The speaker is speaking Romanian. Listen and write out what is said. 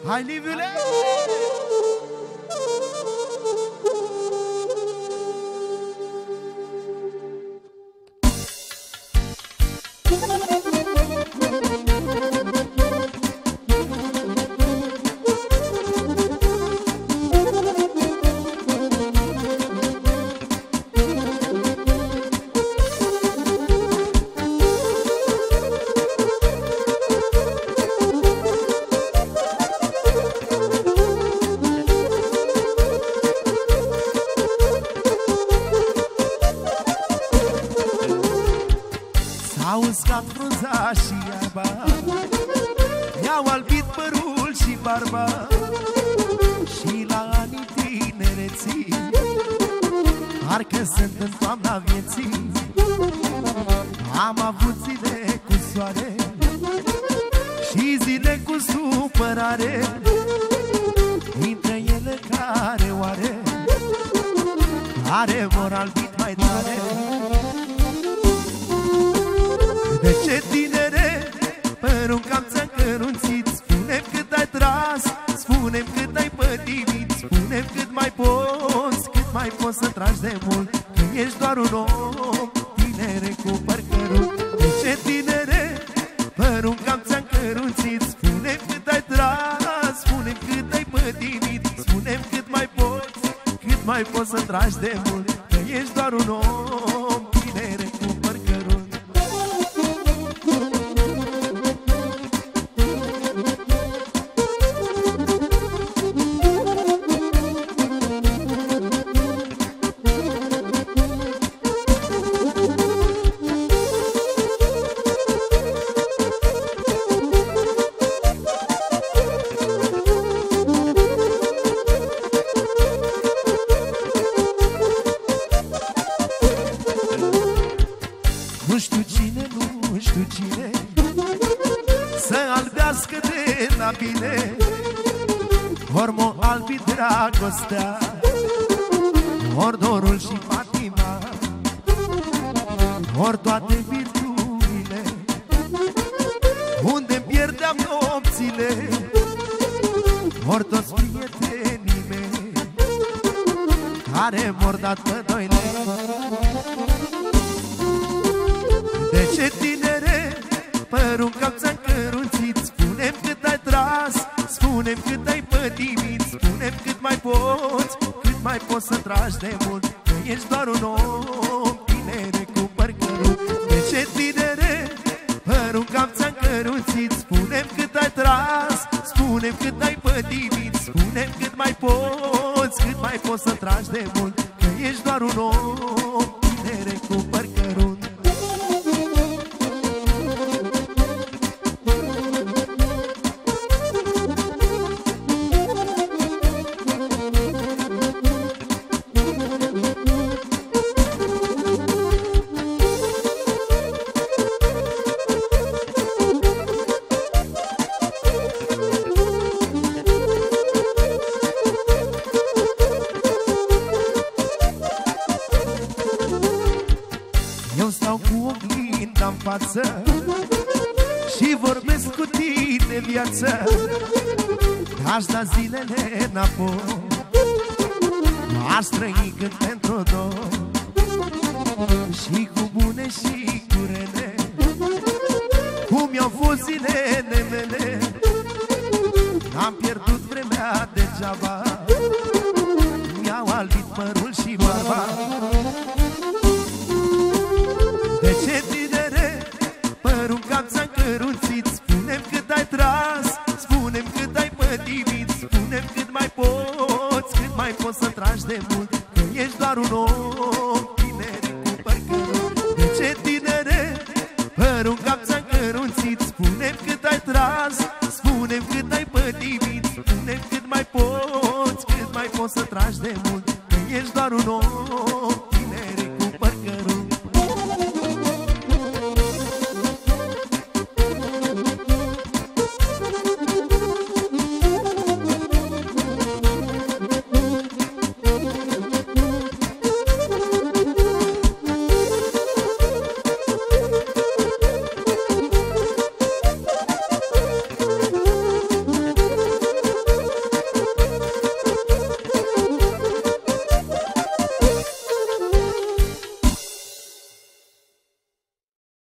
Hai, Liviule! S-a uscat frunza și iarba, mi-au albit părul și barba, și la anii tinereții parcă sunt în toamna vieții. Am avut zile cu soare și zile cu supărare, dintre ele care oare are vor albit mai tare. De ce, tinere, părul cam ți-a cărunțit? Spune-mi cât ai tras, spune-mi cât ai pătimit, spune-mi cât mai poți să tragi de mult, că ești doar un om, tinere, cu păr cărunt. De ce, tinere, părul cam ți-a cărunțit? Spune-mi cât ai tras, spune-mi cât ai pătimit, spune-mi cât mai poți să tragi de mult, că ești doar un om, tinere, cu păr cărunt. Nu știu cine să albească de la bine, ori m-o albi dragostea, ori dorul și patima, ori toate virtuile, unde-mi pierdeam nopțile, ori toți prietenii mei care m-or dat pădoile. De ce, tinere, părul cam ți-a cărunțit? Spune-mi cât ai tras, spune-mi cât ai pătimit, spune-mi cât mai poți să tragi de mult, că ești doar un om, tinere, cu păr cărunt. De ce, tinere, părul cam ți-a cărunțit? Spune-mi cât ai tras, spune-mi cât ai pătimit, spune-mi cât mai poți să tragi de mult, că ești doar un om, tinere, cu păr cărunt. Eu stau cu oglinda-n față și vorbesc cu tine, viață, aș da zilele înapoi, aș trăi cât pentru doi, și cu bune și cu rele, cum i-au fost zilele mele. N-am pierdut vremea degeaba, mi-au albit părul și barba. De ce, tinere, părul cam ți-a cărunțit? Spune-mi cât ai tras, spune-mi cât ai pătimit, spune-mi cât mai poți să tragi de mult, că ești doar un om, tinere, cu păr cărunt. De ce, tinere, părul cam ți-a cărunțit? Spune-mi cât ai tras, spune-mi cât ai pătimit, spune-mi cât mai poți să tragi de mult, că ești doar un om,